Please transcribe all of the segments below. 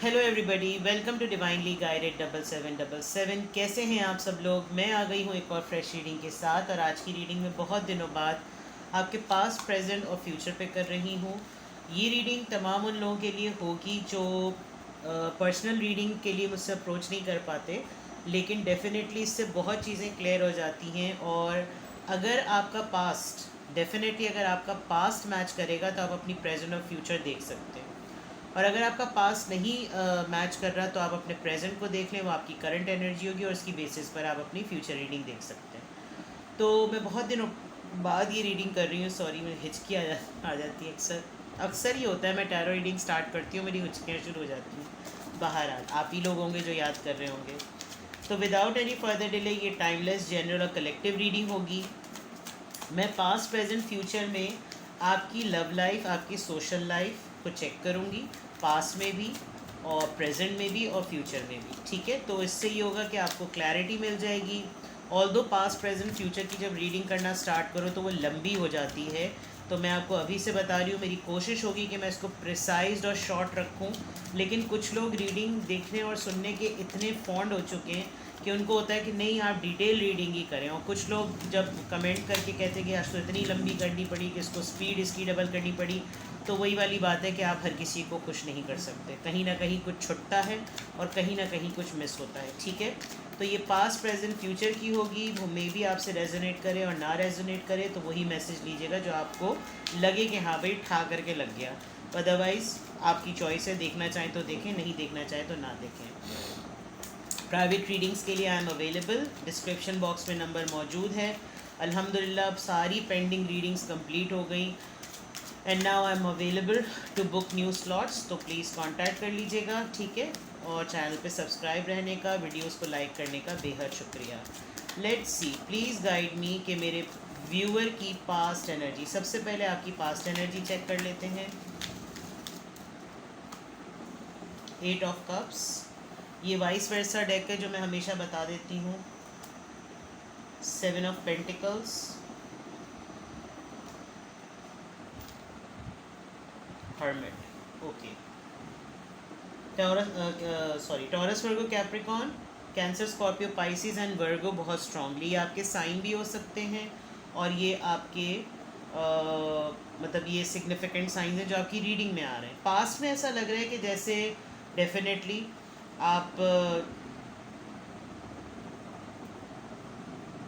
Hello everybody, welcome to divinely guided 7777। कैसे हैं आप सब लोग। मैं आ गई हूँ एक और फ्रेश रीडिंग के साथ, और आज की रीडिंग में बहुत दिनों बाद आपके पास्ट, प्रेजेंट और फ्यूचर पे कर रही हूँ। ये रीडिंग तमाम उन लोगों के लिए होगी जो पर्सनल रीडिंग के लिए मुझसे अप्रोच नहीं कर पाते, लेकिन डेफिनेटली इससे बहुत चीज़ें क्लियर हो जाती हैं। और अगर आपका पास्ट, डेफिनेटली अगर आपका पास्ट मैच करेगा तो आप अपनी प्रेजेंट और फ्यूचर देख सकते हैं। और अगर आपका पास नहीं मैच कर रहा तो आप अपने प्रेजेंट को देख लें, वो आपकी करंट एनर्जी होगी, और उसकी बेसिस पर आप अपनी फ्यूचर रीडिंग देख सकते हैं। तो मैं बहुत दिनों बाद ये रीडिंग कर रही हूँ। सॉरी, मुझे हिचकी आ जाती है। अक्सर अक्सर ही होता है, मैं टैरो रीडिंग स्टार्ट करती हूँ, मेरी हिचकियाँ शुरू हो जाती हैं। बहरहाल आप ही लोग होंगे जो याद कर रहे होंगे। तो विदाउट एनी फर्दर डिले ये टाइमलेस, जनरल और कलेक्टिव रीडिंग होगी। मैं पास्ट, प्रेजेंट, फ्यूचर में आपकी लव लाइफ, आपकी सोशल लाइफ को चेक करूँगी, पास्ट में भी और प्रेजेंट में भी और फ्यूचर में भी। ठीक है, तो इससे ये होगा कि आपको क्लैरिटी मिल जाएगी। ऑल दो पास्ट, प्रेजेंट, फ्यूचर की जब रीडिंग करना स्टार्ट करो तो वो लंबी हो जाती है। तो मैं आपको अभी से बता रही हूँ, मेरी कोशिश होगी कि मैं इसको प्रिसाइज्ड और शॉर्ट रखूँ। लेकिन कुछ लोग रीडिंग देखने और सुनने के इतने फॉन्ड हो चुके हैं कि उनको होता है कि नहीं, आप डिटेल रीडिंग ही करें। और कुछ लोग जब कमेंट करके कहते हैं कि आज तो इतनी लंबी करनी पड़ी कि इसको स्पीड इसकी डबल करनी पड़ी, तो वही वाली बात है कि आप हर किसी को खुश नहीं कर सकते। कहीं ना कहीं कुछ छुटता है और कहीं ना कहीं कुछ मिस होता है। ठीक है, तो ये पास्ट, प्रेजेंट, फ्यूचर की होगी। वो मे भी आपसे रेजोनेट करे और ना रेजोनेट करे, तो वही मैसेज लीजिएगा जो आपको लगे कि हाँ भाई ठा करके लग गया। अदरवाइज़ आपकी चॉइस है, देखना चाहें तो देखें, नहीं देखना चाहें तो ना देखें। प्राइवेट रीडिंग्स के लिए आई एम अवेलेबल, डिस्क्रिप्शन बॉक्स में नंबर मौजूद है। अल्हम्दुलिल्लाह अब सारी पेंडिंग रीडिंग्स कंप्लीट हो गई, and now I am available to book new slots. तो प्लीज़ कांटेक्ट कर लीजिएगा। ठीक है, और चैनल पे सब्सक्राइब रहने का, वीडियोस को लाइक करने का बेहद शुक्रिया। Let's see, please guide me कि मेरे व्यूअर की पास्ट एनर्जी, सबसे पहले आपकी पास्ट एनर्जी चेक कर लेते हैं। 8 ऑफ कप्स, ये वाइस वर्सा डेक है जो मैं हमेशा बता देती हूँ। 7 of pentacles, hermit. Okay, taurus, Virgo, Capricorn, cancer, Scorpio, Pisces and वर्गो बहुत स्ट्रांगली ये आपके साइन भी हो सकते हैं। और ये आपके मतलब ये सिग्निफिकेंट साइंस हैं जो आपकी रीडिंग में आ रहे हैं। पास्ट में ऐसा लग रहा है कि जैसे डेफिनेटली आप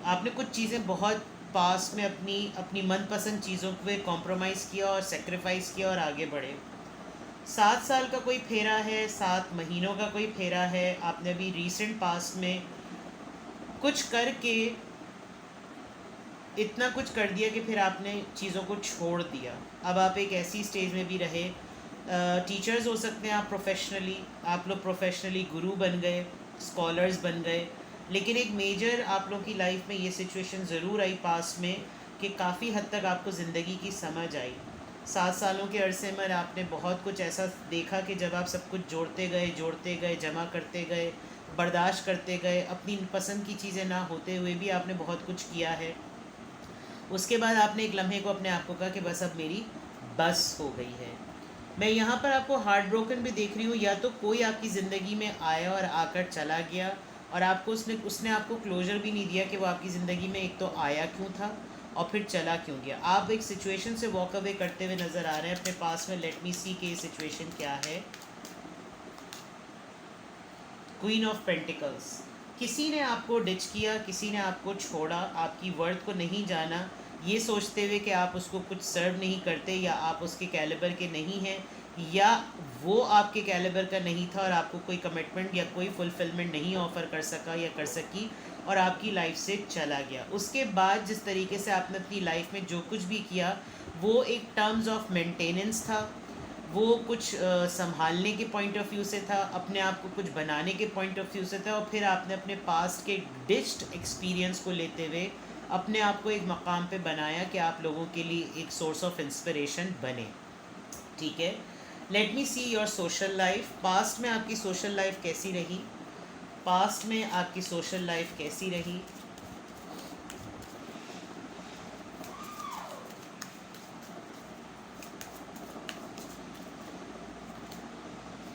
आपने कुछ चीज़ें बहुत पास में अपनी अपनी मनपसंद चीज़ों पे कॉम्प्रोमाइज़ किया और सेक्रीफाइस किया और आगे बढ़े। 7 साल का कोई फेरा है, 7 महीनों का कोई फेरा है। आपने अभी रिसेंट पास्ट में कुछ करके इतना कुछ कर दिया कि फिर आपने चीज़ों को छोड़ दिया। अब आप एक ऐसी स्टेज में भी रहे, टीचर्स हो सकते हैं आप प्रोफेशनली, आप लोग प्रोफेशनली गुरु बन गए, स्कॉलर्स बन गए। लेकिन एक मेजर आप लोग की लाइफ में ये सिचुएशन ज़रूर आई पास्ट में कि काफ़ी हद तक आपको ज़िंदगी की समझ आई। 7 सालों के अरसे में आपने बहुत कुछ ऐसा देखा कि जब आप सब कुछ जोड़ते गए, जमा करते गए, बर्दाश्त करते गए, अपनी पसंद की चीज़ें ना होते हुए भी आपने बहुत कुछ किया है। उसके बाद आपने एक लम्हे को अपने आप को कहा कि बस अब मेरी बस हो गई है। मैं यहाँ पर आपको हार्ट ब्रोकन भी देख रही हूँ। या तो कोई आपकी ज़िंदगी में आया और आकर चला गया, और आपको उसने आपको क्लोजर भी नहीं दिया कि वो आपकी ज़िंदगी में एक तो आया क्यों था और फिर चला क्यों गया। आप एक सिचुएशन से वॉक अवे करते हुए नज़र आ रहे हैं अपने पास में। लेट मी सी कि ये सिचुएशन क्या है। क्वीन ऑफ पेंटिकल्स, किसी ने आपको डिच किया, किसी ने आपको छोड़ा, आपकी वर्थ को नहीं जाना, ये सोचते हुए कि आप उसको कुछ सर्व नहीं करते, या आप उसके कैलिबर के नहीं हैं, या वो आपके कैलिबर का नहीं था और आपको कोई कमिटमेंट या कोई फुलफिलमेंट नहीं ऑफ़र कर सका या कर सकी, और आपकी लाइफ से चला गया। उसके बाद जिस तरीके से आपने अपनी लाइफ में जो कुछ भी किया, वो एक टर्म्स ऑफ मेंटेनेंस था, वो कुछ संभालने के पॉइंट ऑफ व्यू से था, अपने आप को कुछ बनाने के पॉइंट ऑफ व्यू से था। और फिर आपने अपने पास्ट के डिच्ड एक्सपीरियंस को लेते हुए अपने आप को एक मकाम पे बनाया कि आप लोगों के लिए एक सोर्स ऑफ इंस्पिरेशन बने। ठीक है, let me see your social life. Past में आपकी सोशल लाइफ कैसी रही? पास्ट में आपकी सोशल लाइफ कैसी रही?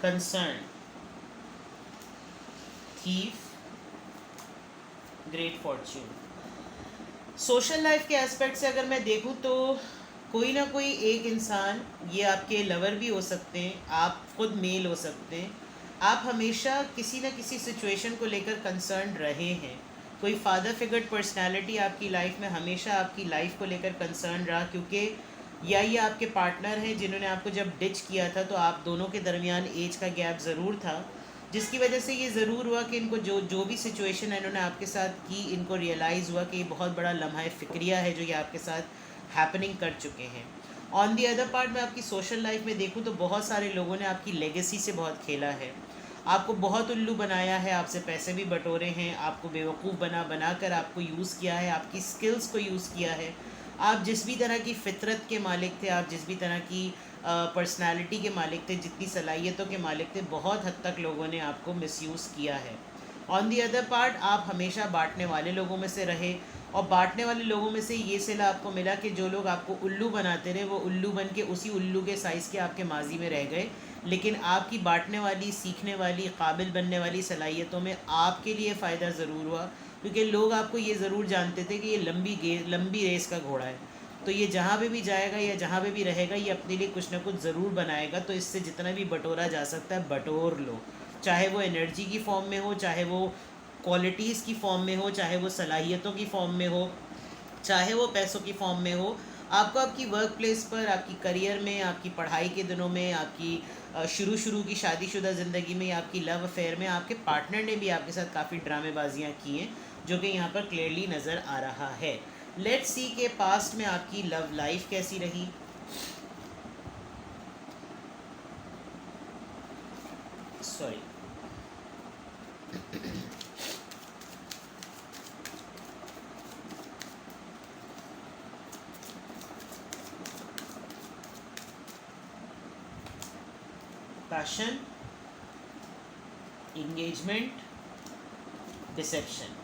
Concern, achieve great Fortune. Social life के एस्पेक्ट से अगर मैं देखूं तो कोई ना कोई एक इंसान, ये आपके लवर भी हो सकते हैं, आप खुद मेल हो सकते हैं, आप हमेशा किसी न किसी सिचुएशन को लेकर कंसर्न रहे हैं। कोई फादर फिगर पर्सनालिटी आपकी लाइफ में हमेशा आपकी लाइफ को लेकर कंसर्न रहा, क्योंकि या ये आपके पार्टनर हैं जिन्होंने आपको जब डिच किया था तो आप दोनों के दरमियान एज का गैप ज़रूर था, जिसकी वजह से ये ज़रूर हुआ कि इनको जो जो भी सिचुएशन है इन्होंने आपके साथ की, इनको रियलाइज़ हुआ कि ये बहुत बड़ा लम्हा फ़िक्रिया है जो ये आपके साथ हैपनिंग कर चुके हैं। ऑन दी अदर पार्ट में आपकी सोशल लाइफ में देखूँ तो बहुत सारे लोगों ने आपकी लेगेसी से बहुत खेला है, आपको बहुत उल्लू बनाया है, आपसे पैसे भी बटोरे हैं, आपको बेवकूफ़ बना कर आपको यूज़ किया है, आपकी स्किल्स को यूज़ किया है। आप जिस भी तरह की फ़ितरत के मालिक थे, आप जिस भी तरह की पर्सनालिटी के मालिक थे, जितनी सलाहियतों के मालिक थे, बहुत हद तक लोगों ने आपको मिसयूज़ किया है। ऑन दी अदर पार्ट आप हमेशा बांटने वाले लोगों में से रहे, और बांटने वाले लोगों में से ये सिला आपको मिला कि जो लोग आपको उल्लू बनाते रहे वो उल्लू बन के उसी उल्लू के साइज़ के आपके माजी में रह गए, लेकिन आपकी बांटने वाली, सीखने वाली, काबिल बनने वाली सलाहियतों में आपके लिए फ़ायदा ज़रूर हुआ, क्योंकि लोग आपको ये ज़रूर जानते थे कि ये लंबी रेस का घोड़ा है, तो ये जहाँ पे भी जाएगा या जहाँ पे भी रहेगा ये अपने लिए कुछ ना कुछ ज़रूर बनाएगा, तो इससे जितना भी बटोरा जा सकता है बटोर लो, चाहे वो एनर्जी की फॉर्म में हो, चाहे वो क्वालिटीज़ की फॉर्म में हो, चाहे वो सलाहियतों की फॉर्म में हो, चाहे वो पैसों की फॉर्म में हो। आपको आपकी वर्क प्लेस पर, आपकी करियर में, आपकी पढ़ाई के दिनों में, आपकी शुरू की शादीशुदा ज़िंदगी में, या आपकी लव अफेयर में आपके पार्टनर ने भी आपके साथ काफ़ी ड्रामेबाजियाँ की हैं, जो कि यहाँ पर क्लियरली नज़र आ रहा है। लेट्स सी के पास्ट में आपकी लव लाइफ कैसी रही। Sorry, passion, engagement, deception.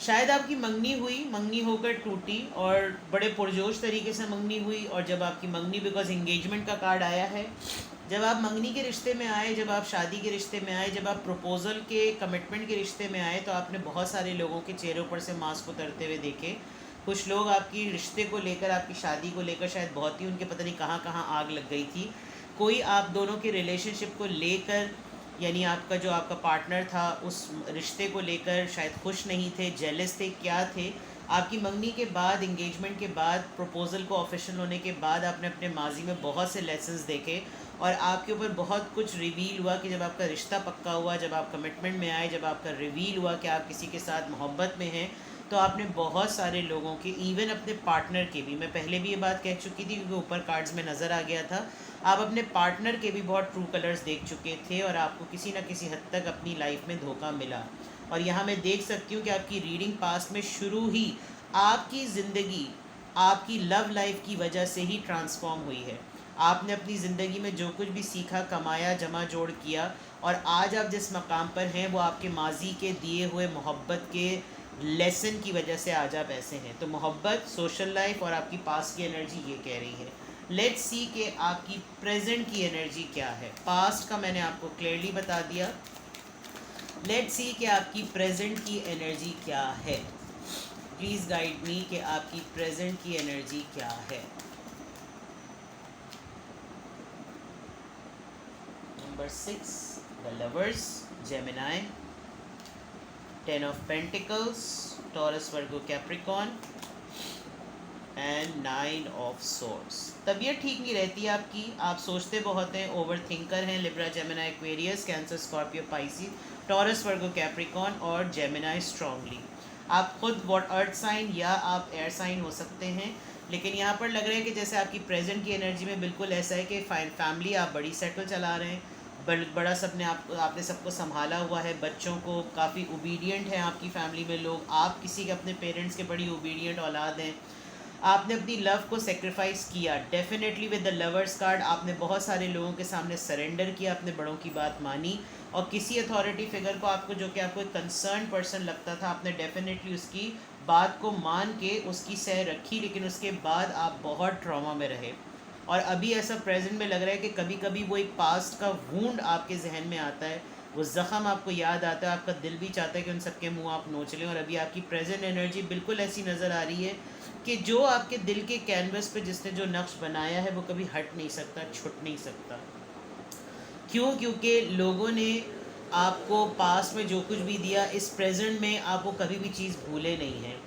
शायद आपकी मंगनी हुई, मंगनी होकर टूटी, और बड़े पुरजोश तरीके से मंगनी हुई, और जब आपकी मंगनी, बिकॉज इंगेजमेंट का कार्ड आया है, जब आप मंगनी के रिश्ते में आए, जब आप शादी के रिश्ते में आए, जब आप प्रपोज़ल के कमिटमेंट के रिश्ते में आए, तो आपने बहुत सारे लोगों के चेहरों पर से मास्क उतरते हुए देखे। कुछ लोग आपकी रिश्ते को लेकर, आपकी शादी को लेकर शायद बहुत ही उनके पता नहीं कहाँ कहाँ आग लग गई थी। कोई आप दोनों के रिलेशनशिप को लेकर, यानी आपका जो आपका पार्टनर था उस रिश्ते को लेकर शायद खुश नहीं थे, जेलस थे, क्या थे। आपकी मंगनी के बाद, इंगेजमेंट के बाद, प्रपोज़ल को ऑफिशियल होने के बाद आपने अपने माजी में बहुत से लेसन्स देखे, और आपके ऊपर बहुत कुछ रिवील हुआ कि जब आपका रिश्ता पक्का हुआ, जब आप कमिटमेंट में आए, जब आपका रिवील हुआ कि आप किसी के साथ मोहब्बत में हैं, तो आपने बहुत सारे लोगों के, इवन अपने पार्टनर के भी, मैं पहले भी ये बात कह चुकी थी क्योंकि ऊपर कार्ड्स में नज़र आ गया था, आप अपने पार्टनर के भी बहुत ट्रू कलर्स देख चुके थे, और आपको किसी न किसी हद तक अपनी लाइफ में धोखा मिला। और यहाँ मैं देख सकती हूँ कि आपकी रीडिंग पास्ट में शुरू ही आपकी ज़िंदगी आपकी लव लाइफ की वजह से ही ट्रांसफॉर्म हुई है। आपने अपनी ज़िंदगी में जो कुछ भी सीखा, कमाया, जमा जोड़ किया, और आज आप जिस मकाम पर हैं वो आपके माजी के दिए हुए मोहब्बत के लेसन की वजह से आज आप ऐसे हैं। तो मोहब्बत, सोशल लाइफ और आपकी पास्ट की एनर्जी ये कह रही है। लेट्स सी कि आपकी प्रेजेंट की एनर्जी क्या है। पास्ट का मैंने आपको क्लियरली बता दिया। लेट्स सी कि आपकी प्रेजेंट की एनर्जी क्या है। प्लीज़ गाइड मी कि आपकी प्रेजेंट की एनर्जी क्या है। Number 6, the lovers, Gemini, 10 of pentacles, Taurus, Virgo, Capricorn, and 9 of swords. तबीयत ठीक नहीं रहती आपकी, आप सोचते बहुत हैं, ओवर थिंकर हैं, Libra, Gemini, Aquarius, Cancer, Scorpio, Pisces, Taurus, Virgo, Capricorn और जेमिनाई स्ट्रांगली। आप खुद अर्थ साइन या आप एयर साइन हो सकते हैं, लेकिन यहाँ पर लग रहा है कि जैसे आपकी प्रेजेंट की एनर्जी में बिल्कुल ऐसा है कि फैमिली आप बड़ी सेटल चला रहे हैं, बड़ा सबने आपने सबको संभाला हुआ है, बच्चों को काफ़ी ओबीडियंट है आपकी फैमिली में लोग, आप किसी के अपने पेरेंट्स के बड़ी ओबीडियंट औलाद हैं। आपने अपनी लव को सेक्रीफाइस किया, definitely with the lovers card. आपने बहुत सारे लोगों के सामने सरेंडर किया, अपने बड़ों की बात मानी, और किसी अथॉरिटी फिगर को आपको, जो कि आपको एक कंसर्न पर्सन लगता था, आपने डेफिनेटली उसकी बात को मान के उसकी सह रखी, लेकिन उसके बाद आप बहुत ट्रॉमा में रहे। और अभी ऐसा प्रेजेंट में लग रहा है कि कभी कभी वो एक पास्ट का वूंड आपके जहन में आता है, वो ज़ख़म आपको याद आता है, आपका दिल भी चाहता है कि उन सबके मुंह आप नोच लें। और अभी आपकी प्रेजेंट एनर्जी बिल्कुल ऐसी नज़र आ रही है कि जो आपके दिल के कैनवस पे जिसने जो नक्श बनाया है वो कभी हट नहीं सकता, छुट नहीं सकता। क्यों? क्योंकि लोगों ने आपको पास्ट में जो कुछ भी दिया, इस प्रेजेंट में आप वो कभी भी चीज़ भूले नहीं हैं।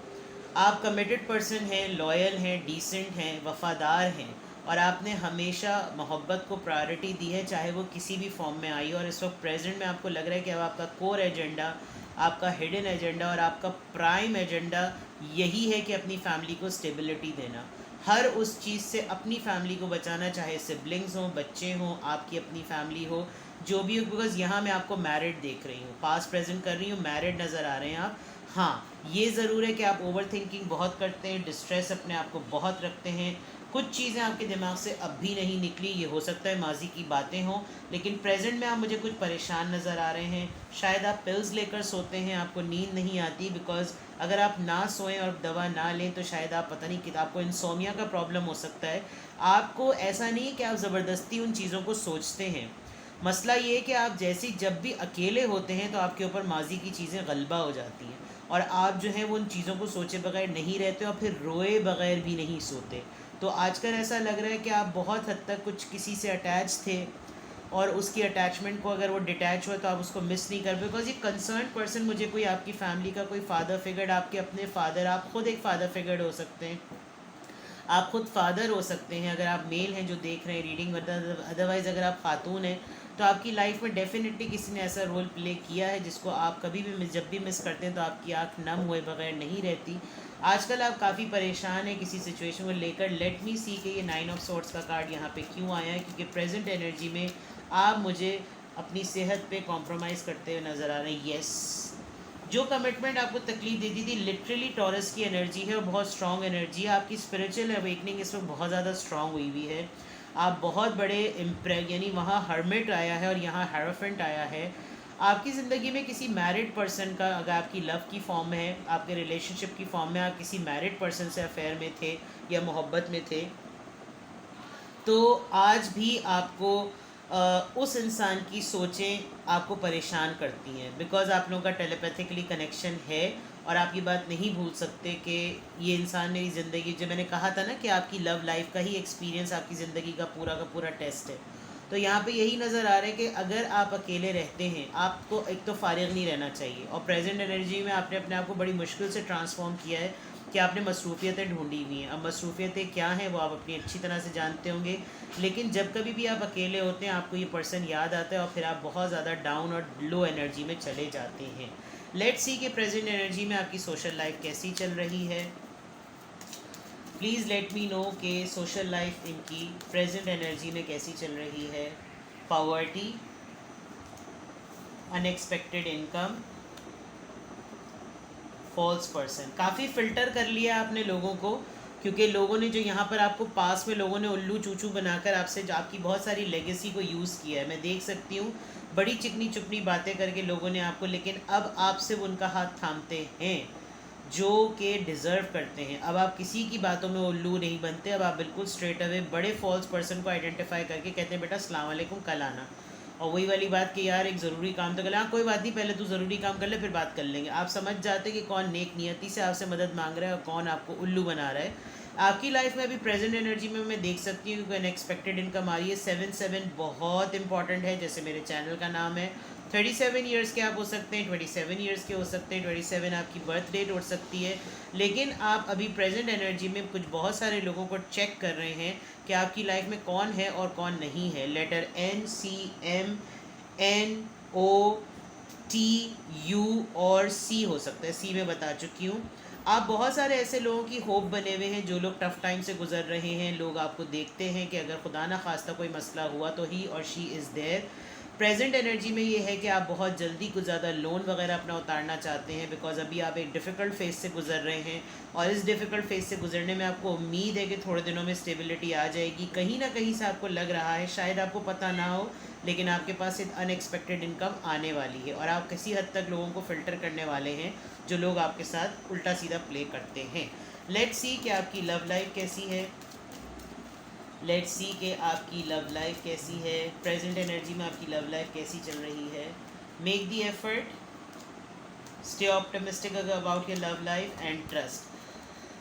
आप कमिटेड पर्सन हैं, लॉयल हैं, डिसेंट हैं, वफ़ादार हैं, और आपने हमेशा मोहब्बत को प्रायोरिटी दी है, चाहे वो किसी भी फॉर्म में आई हो। और इस वक्त प्रेजेंट में आपको लग रहा है कि अब आपका कोर एजेंडा, आपका हिडन एजेंडा और आपका प्राइम एजेंडा यही है कि अपनी फैमिली को स्टेबिलिटी देना, हर उस चीज़ से अपनी फैमिली को बचाना, चाहे सिबलिंग्स हों, बच्चे हों, आपकी अपनी फैमिली हो, जो भी हो। बिकॉज यहाँ मैं आपको मैरिड देख रही हूँ, पास्ट प्रेजेंट कर रही हूँ, मैरिड नज़र आ रहे हैं आप। हाँ, ये ज़रूर है कि आप ओवर थिंकिंग बहुत करते हैं, डिस्ट्रेस अपने आप को बहुत रखते हैं, कुछ चीज़ें आपके दिमाग से अब भी नहीं निकली, ये हो सकता है माजी की बातें हों, लेकिन प्रेजेंट में आप मुझे कुछ परेशान नज़र आ रहे हैं। शायद आप पिल्स लेकर सोते हैं, आपको नींद नहीं आती, बिकॉज अगर आप ना सोएं और दवा ना लें तो शायद आप पता नहीं कि आपको इंसोमिया का प्रॉब्लम हो सकता है। आपको ऐसा नहीं है कि आप ज़बरदस्ती उन चीज़ों को सोचते हैं, मसला ये है कि आप जैसे जब भी अकेले होते हैं तो आपके ऊपर माजी की चीज़ें गलबा हो जाती हैं, और आप जो हैं वो उन चीज़ों को सोचे बगैर नहीं रहते और फिर रोए बगैर भी नहीं सोते। तो आजकल ऐसा लग रहा है कि आप बहुत हद तक कुछ किसी से अटैच थे, और उसकी अटैचमेंट को अगर वो डिटैच हुआ तो आप उसको मिस नहीं कर, बिकॉज ये कंसर्न पर्सन मुझे कोई आपकी फैमिली का कोई फादर फिगर, आपके अपने फादर, आप खुद एक फादर फिगर हो सकते हैं, आप खुद फादर हो सकते हैं अगर आप मेल हैं जो देख रहे हैं रीडिंग। अदरवाइज़ अगर आप खातून हैं तो आपकी लाइफ में डेफिनेटली किसी ने ऐसा रोल प्ले किया है जिसको आप कभी भी जब भी मिस करते हैं तो आपकी आँख नम हुए बगैर नहीं रहती। आजकल आप काफ़ी परेशान हैं किसी सिचुएशन को लेकर। लेट मी सी कि ये 9 ऑफ सोर्ट्स का कार्ड यहाँ पे क्यों आया है, क्योंकि प्रेजेंट एनर्जी में आप मुझे अपनी सेहत पे कॉम्प्रोमाइज़ करते हुए नज़र आ रहे हैं। येस, जो कमिटमेंट आपको तकलीफ देती थी, लिटरली टॉरस की एनर्जी है और बहुत स्ट्रॉन्ग एनर्जी है। आपकी स्पिरिचुअल अवेकनिंग इस वक्त बहुत ज़्यादा स्ट्रॉन्ग हुई हुई है। आप बहुत बड़े यानी वहाँ हर्मिट आया है और यहाँ हेरोफेंट आया है। आपकी ज़िंदगी में किसी मैरिड पर्सन का, अगर आपकी लव की फॉर्म में है, आपके रिलेशनशिप की फॉर्म में आप किसी मैरिड पर्सन से अफेयर में थे या मोहब्बत में थे, तो आज भी आपको उस इंसान की सोचें आपको परेशान करती हैं, बिकॉज़ आप लोगों का टेलीपैथिकली कनेक्शन है और आप ये बात नहीं भूल सकते कि ये इंसान मेरी ज़िंदगी, जो मैंने कहा था ना कि आपकी लव लाइफ का ही एक्सपीरियंस आपकी ज़िंदगी का पूरा टेस्ट है। तो यहाँ पे यही नज़र आ रहा है कि अगर आप अकेले रहते हैं, आपको एक तो फारिग नहीं रहना चाहिए, और प्रेजेंट एनर्जी में आपने अपने आप को बड़ी मुश्किल से ट्रांसफॉर्म किया है कि आपने मसरूफियतें ढूंढी हुई हैं। अब मसरूफियतें क्या हैं वो आप अपनी अच्छी तरह से जानते होंगे, लेकिन जब कभी भी आप अकेले होते हैं आपको ये पर्सन याद आता है और फिर आप बहुत ज़्यादा डाउन और लो एनर्जी में चले जाते हैं। लेट्स सी कि प्रेजेंट एनर्जी में आपकी सोशल लाइफ कैसी चल रही है। प्लीज़ लेट मी नो कि सोशल लाइफ इनकी प्रेजेंट एनर्जी में कैसी चल रही है। Poverty, unexpected income, false person. काफ़ी फ़िल्टर कर लिया आपने लोगों को, क्योंकि लोगों ने जो यहाँ पर आपको पास में लोगों ने उल्लू चूचू बनाकर आपसे आपकी बहुत सारी लेगेसी को यूज़ किया है। मैं देख सकती हूँ बड़ी चिकनी चुपनी बातें करके लोगों ने आपको, लेकिन अब आप सिर्फ उनका हाथ थामते हैं जो कि डिज़र्व करते हैं। अब आप किसी की बातों में उल्लू नहीं बनते, अब आप बिल्कुल स्ट्रेट अवे बड़े फॉल्स पर्सन को आइडेंटिफाई करके कहते हैं बेटा अस्सलाम वालेकुम, कल आना। और वही वाली बात कि यार एक ज़रूरी काम तो कर ले, हाँ कोई बात नहीं, पहले तू ज़रूरी काम कर ले फिर बात कर लेंगे। आप समझ जाते कि कौन नेक नियति से आपसे मदद मांग रहा है और कौन आपको उल्लू बना रहा है। आपकी लाइफ में अभी प्रेजेंट एनर्जी में मैं देख सकती हूँ कि अनएक्सपेक्टेड इनकम आ रही है। 7 बहुत इंपॉर्टेंट है, जैसे मेरे चैनल का नाम है। 37 ईयर्स के आप हो सकते हैं, 27 ईयर्स के हो सकते हैं, 27 आपकी बर्थ डेट हो सकती है। लेकिन आप अभी प्रेजेंट एनर्जी में कुछ बहुत सारे लोगों को चेक कर रहे हैं कि आपकी लाइफ में कौन है और कौन नहीं है। लेटर NCMNOTU और C हो सकता है, C में बता चुकी हूँ। आप बहुत सारे ऐसे लोगों की होप बने हुए हैं जो लोग टफ़ टाइम से गुजर रहे हैं। लोग आपको देखते हैं कि अगर खुदा ना खास्ता कोई मसला हुआ तो he or she is there. Present energy में ये है कि आप बहुत जल्दी कुछ ज़्यादा लोन वगैरह अपना उतारना चाहते हैं, बिकॉज अभी आप एक डिफ़िकल्ट फेज़ से गुजर रहे हैं और इस डिफ़िकल्ट फेज़ से गुजरने में आपको उम्मीद है कि थोड़े दिनों में स्टेबिलिटी आ जाएगी। कहीं ना कहीं से आपको लग रहा है, शायद आपको पता ना हो, लेकिन आपके पास एक अनएक्सपेक्टेड इनकम आने वाली है और आप किसी हद तक लोगों को फ़िल्टर करने वाले हैं जो लोग आपके साथ उल्टा सीधा प्ले करते हैं। लेट्स सी कि आपकी लव लाइफ कैसी है। लेट्स सी कि आपकी लव लाइफ कैसी है। प्रेजेंट एनर्जी में आपकी लव लाइफ कैसी चल रही है। Make the effort, stay optimistic about your love life and trust.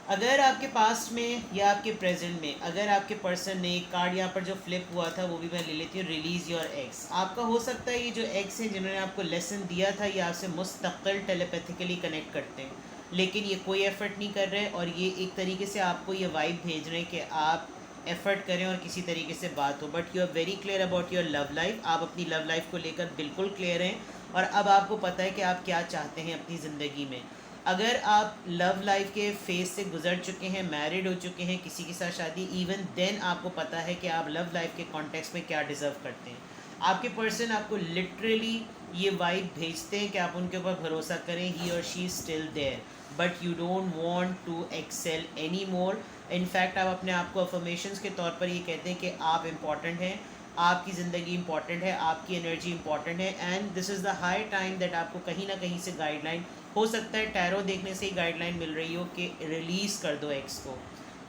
अगर आपके पास्ट में या आपके प्रेजेंट में अगर आपके पर्सन ने एक कार्ड यहाँ पर जो फ्लिप हुआ था वो भी मैं ले लेती हूँ, रिलीज़ योर एक्स। आपका हो सकता है ये जो एक्स हैं जिन्होंने आपको लेसन दिया था ये आपसे मुस्तकिल टेलीपैथिकली कनेक्ट करते हैं, लेकिन ये कोई एफर्ट नहीं कर रहे और ये एक तरीके से आपको ये वाइब भेज रहे हैं कि आप एफर्ट करें और किसी तरीके से बात हो। But you are very clear about your love life, आप अपनी लव लाइफ को लेकर बिल्कुल क्लियर हैं और अब आपको पता है कि आप क्या चाहते हैं अपनी ज़िंदगी में। अगर आप लव लाइफ के फेज से गुजर चुके हैं, मैरिड हो चुके हैं, किसी के साथ शादी, इवन देन आपको पता है कि आप लव लाइफ के कॉन्टेक्स्ट में क्या डिज़र्व करते हैं। आपके पर्सन आपको लिटरली ये वाइब भेजते हैं कि आप उनके ऊपर भरोसा करें, he or she still there, but you don't want to excel any more. In fact आप अपने आप को अफर्मेशंस के तौर पर ये कहते हैं कि आप इम्पॉर्टेंट हैं, आपकी ज़िंदगी इंपॉर्टेंट है, आपकी एनर्जी इंपॉर्टेंट है, and this is the high time that आपको कहीं ना कहीं से गाइडलाइन, हो सकता है टैरो देखने से ही गाइडलाइन मिल रही हो कि रिलीज़ कर दो एक्स को,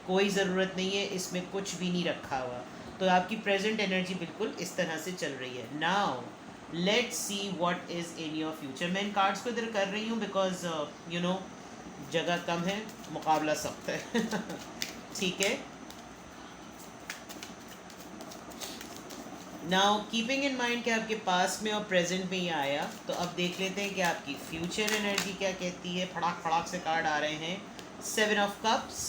कोई ज़रूरत नहीं है, इसमें कुछ भी नहीं रखा हुआ। तो आपकी प्रेजेंट एनर्जी बिल्कुल इस तरह से चल रही है। Now let's see what is in your future. मैं इन कार्ड्स को इधर कर रही हूँ बिकॉज यू नो जगह कम है, मुकाबला सख्त है। ठीक है। नाउ कीपिंग इन माइंड कि आपके पास में और प्रेजेंट में ये आया, तो अब देख लेते हैं कि आपकी फ्यूचर एनर्जी क्या कहती है। फड़ाक फड़ाक से कार्ड आ रहे हैं। 7 of cups,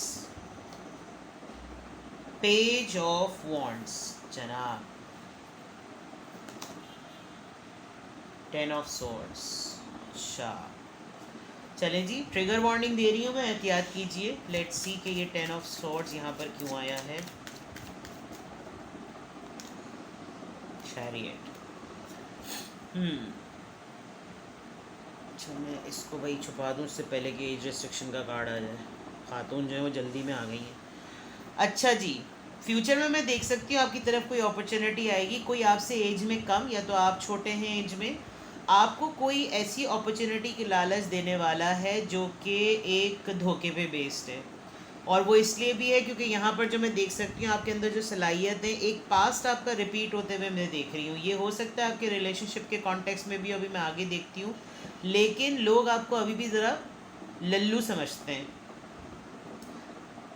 page of wands जनाब, 10 ऑफ सोर्ड्स। अच्छा चलें जी, ट्रिगर वार्निंग दे रही हूँ मैं, एहतियात कीजिए। लेट्स सी कि ये 10 ऑफ सोर्ड्स यहाँ पर क्यों आया है। चैरियट। अच्छा मैं इसको वही छुपा दूँ उससे पहले कि एज रिस्ट्रिक्शन का कार्ड आ जाए। खातून जो है वो जल्दी में आ गई हैं। अच्छा जी, फ्यूचर में मैं देख सकती हूँ आपकी तरफ कोई अपॉर्चुनिटी आएगी। कोई आपसे एज में कम, या तो आप छोटे हैं एज में, आपको कोई ऐसी अपॉर्चुनिटी की लालच देने वाला है जो कि एक धोखे पे बेस्ड है। और वो इसलिए भी है क्योंकि यहाँ पर जो मैं देख सकती हूँ आपके अंदर जो सलाहियत है, एक पास्ट आपका रिपीट होते हुए मैं देख रही हूँ। ये हो सकता है आपके रिलेशनशिप के कॉन्टेक्स्ट में भी, अभी मैं आगे देखती हूँ, लेकिन लोग आपको अभी भी ज़रा लल्लू समझते हैं।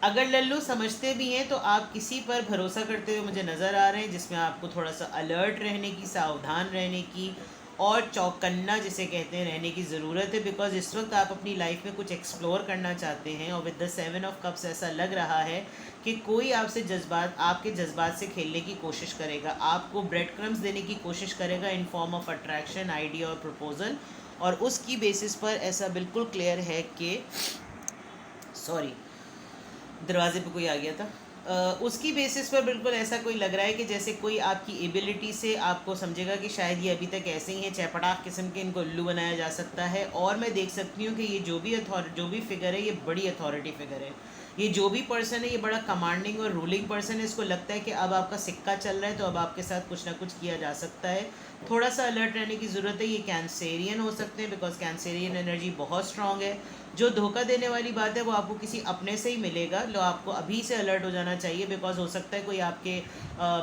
अगर लल्लू समझते भी हैं तो आप किसी पर भरोसा करते हुए मुझे नज़र आ रहे हैं, जिसमें आपको थोड़ा सा अलर्ट रहने की, सावधान रहने की और चौकन्ना जिसे कहते हैं रहने की ज़रूरत है। बिकॉज इस वक्त आप अपनी लाइफ में कुछ एक्सप्लोर करना चाहते हैं और विद द 7 ऑफ कप्स ऐसा लग रहा है कि कोई आपसे आपके जज्बात से खेलने की कोशिश करेगा, आपको ब्रेड क्रम्स देने की कोशिश करेगा in form of attraction, idea और प्रपोजल। और उसकी बेसिस पर ऐसा बिल्कुल क्लियर है कि सॉरी दरवाजे पे कोई आ गया था। उसकी बेसिस पर बिल्कुल ऐसा कोई लग रहा है कि जैसे कोई आपकी एबिलिटी से आपको समझेगा कि शायद ये अभी तक ऐसे ही हैं, चैपटाक किस्म के, इनको उल्लू बनाया जा सकता है। और मैं देख सकती हूँ कि ये जो भी फिगर है ये बड़ी अथॉरिटी फिगर है। ये जो भी पर्सन है ये बड़ा कमांडिंग और रूलिंग पर्सन है। इसको लगता है कि अब आपका सिक्का चल रहा है तो अब आपके साथ कुछ ना कुछ किया जा सकता है। थोड़ा सा अलर्ट रहने की ज़रूरत है। ये कैंसेरियन हो सकते हैं बिकॉज कैंसेरियन एनर्जी बहुत स्ट्रांग है। जो धोखा देने वाली बात है वो आपको किसी अपने से ही मिलेगा, लो आपको अभी से अलर्ट हो जाना चाहिए। बिकॉज हो सकता है कोई आपके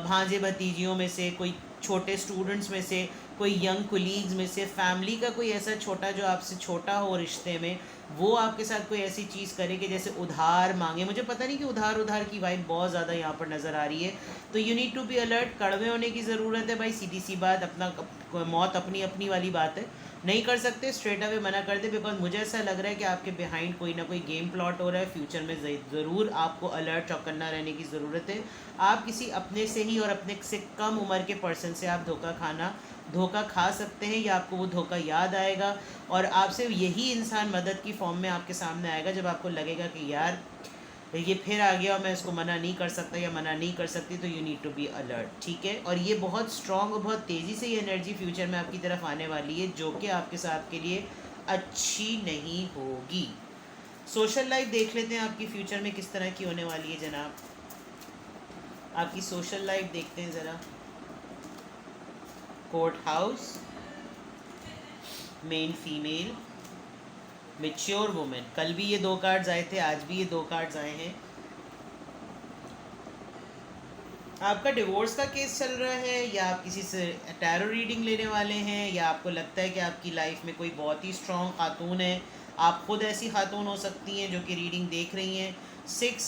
भांजे भतीजियों में से, कोई छोटे स्टूडेंट्स में से, कोई यंग कोलीग्स में से, फैमिली का कोई ऐसा छोटा जो आपसे छोटा हो रिश्ते में, वो आपके साथ कोई ऐसी चीज़ करे कि जैसे उधार मांगे। मुझे पता नहीं कि उधार की वाइब बहुत ज़्यादा यहाँ पर नज़र आ रही है। तो you need to be alert, कड़वे होने की ज़रूरत है भाई, सीधी सी बात। अपना मौत अपनी अपनी वाली बात है, नहीं कर सकते स्ट्रेट अवे मना कर दे। बिकॉज मुझे ऐसा लग रहा है कि आपके बिहाइंड कोई ना कोई गेम प्लॉट हो रहा है। फ्यूचर में ज़रूर आपको अलर्ट चौकन्ना रहने की ज़रूरत है। आप किसी अपने से ही और अपने से कम उम्र के पर्सन से आप धोखा खा सकते हैं, या आपको वो धोखा याद आएगा और आपसे यही इंसान मदद की फॉर्म में आपके सामने आएगा जब आपको लगेगा कि यार ये फिर आ गया और मैं इसको मना नहीं कर सकता या मना नहीं कर सकती। तो you need to be alert, ठीक है। और ये बहुत स्ट्रॉन्ग और बहुत तेज़ी से ये एनर्जी फ्यूचर में आपकी तरफ आने वाली है, जो कि आपके साथ के लिए अच्छी नहीं होगी। सोशल लाइफ देख लेते हैं आपकी फ्यूचर में किस तरह की होने वाली है जनाब। आपकी सोशल लाइफ देखते हैं ज़रा। Court house, main female, mature women. कल भी ये 2 कार्ड्स आए थे, आज भी ये 2 कार्ड्स आए हैं। आपका डिवोर्स का केस चल रहा है, या आप किसी से टैरो रीडिंग लेने वाले हैं, या आपको लगता है कि आपकी लाइफ में कोई बहुत ही स्ट्रॉन्ग खातून है, आप खुद ऐसी खातून हो सकती हैं जो कि रीडिंग देख रही हैं। 6,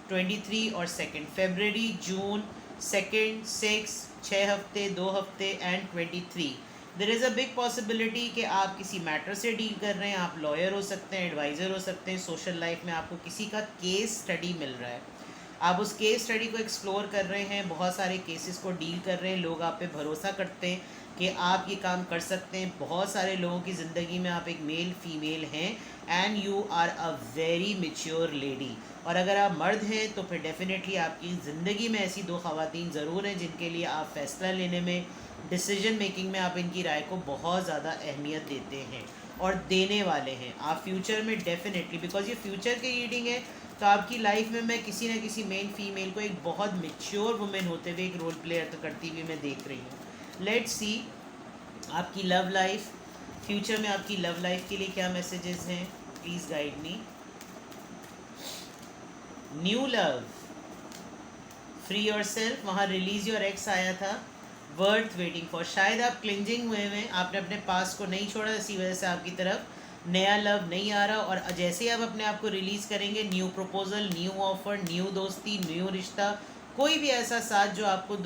23 और 2 फरवरी, जून 2, 6, 6 हफ्ते, 2 हफ्ते and 23। There is a big possibility कि आप किसी मैटर से डील कर रहे हैं, आप लॉयर हो सकते हैं, एडवाइज़र हो सकते हैं, सोशल लाइफ में आपको किसी का केस स्टडी मिल रहा है, आप उस केस स्टडी को एक्सप्लोर कर रहे हैं, बहुत सारे केसेस को डील कर रहे हैं, लोग आप पे भरोसा करते हैं कि आप ये काम कर सकते हैं। बहुत सारे लोगों की ज़िंदगी में आप एक मेल फीमेल हैं and you are a very mature lady. और अगर आप मर्द हैं तो फिर डेफिनेटली आपकी ज़िंदगी में ऐसी 2 ख़वातीन ज़रूर हैं जिनके लिए आप फ़ैसला लेने में, डिसीजन मेकिंग में आप इनकी राय को बहुत ज़्यादा अहमियत देते हैं और देने वाले हैं आप फ्यूचर में डेफिनेटली, बिकॉज ये फ्यूचर की रीडिंग है। तो आपकी लाइफ में मैं किसी न किसी मेल फीमेल को एक बहुत मेच्योर वुमेन होते हुए एक रोल प्ले करती हुई मैं देख रही हूँ। लेट्स सी आपकी लव लाइफ, फ्यूचर में आपकी लव लाइफ के लिए क्या मैसेजेस हैं, please guide me. New love, free your self, वहाँ रिलीज योर एक्स आया था, वर्थ वेटिंग फॉर, शायद आप क्लिंजिंग हुए हैं, आपने अपने पास को नहीं छोड़ा, इसी वजह से आपकी तरफ नया लव नहीं आ रहा। और जैसे ही आप अपने आप को रिलीज़ करेंगे, new proposal, new offer, new दोस्ती, न्यू रिश्ता, कोई भी ऐसा साथ जो आपको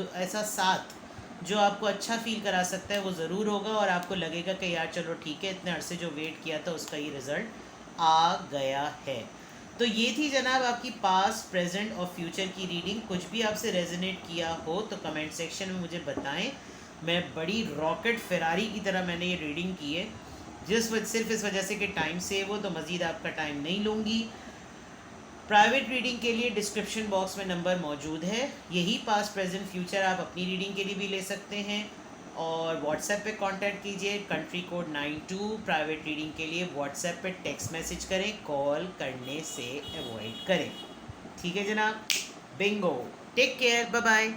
जो आपको अच्छा फील करा सकता है वो ज़रूर होगा। और आपको लगेगा कि यार चलो ठीक है, इतने अरसे जो वेट किया था उसका ये रिज़ल्ट आ गया है। तो ये थी जनाब आपकी पास्ट, प्रेजेंट और फ्यूचर की रीडिंग। कुछ भी आपसे रेजोनेट किया हो तो कमेंट सेक्शन में मुझे बताएं। मैं बड़ी रॉकेट फेरारी की तरह मैंने ये रीडिंग की है, सिर्फ इस वजह से कि टाइम सेव हो, तो मज़ीद आपका टाइम नहीं लूँगी। प्राइवेट रीडिंग के लिए डिस्क्रिप्शन बॉक्स में नंबर मौजूद है, यही पास्ट प्रेजेंट फ्यूचर आप अपनी रीडिंग के लिए भी ले सकते हैं। और व्हाट्सएप पे कांटेक्ट कीजिए, कंट्री कोड 92। प्राइवेट रीडिंग के लिए व्हाट्सएप पे टेक्स्ट मैसेज करें, कॉल करने से अवॉइड करें। ठीक है जनाब, bingo, take care, bye bye.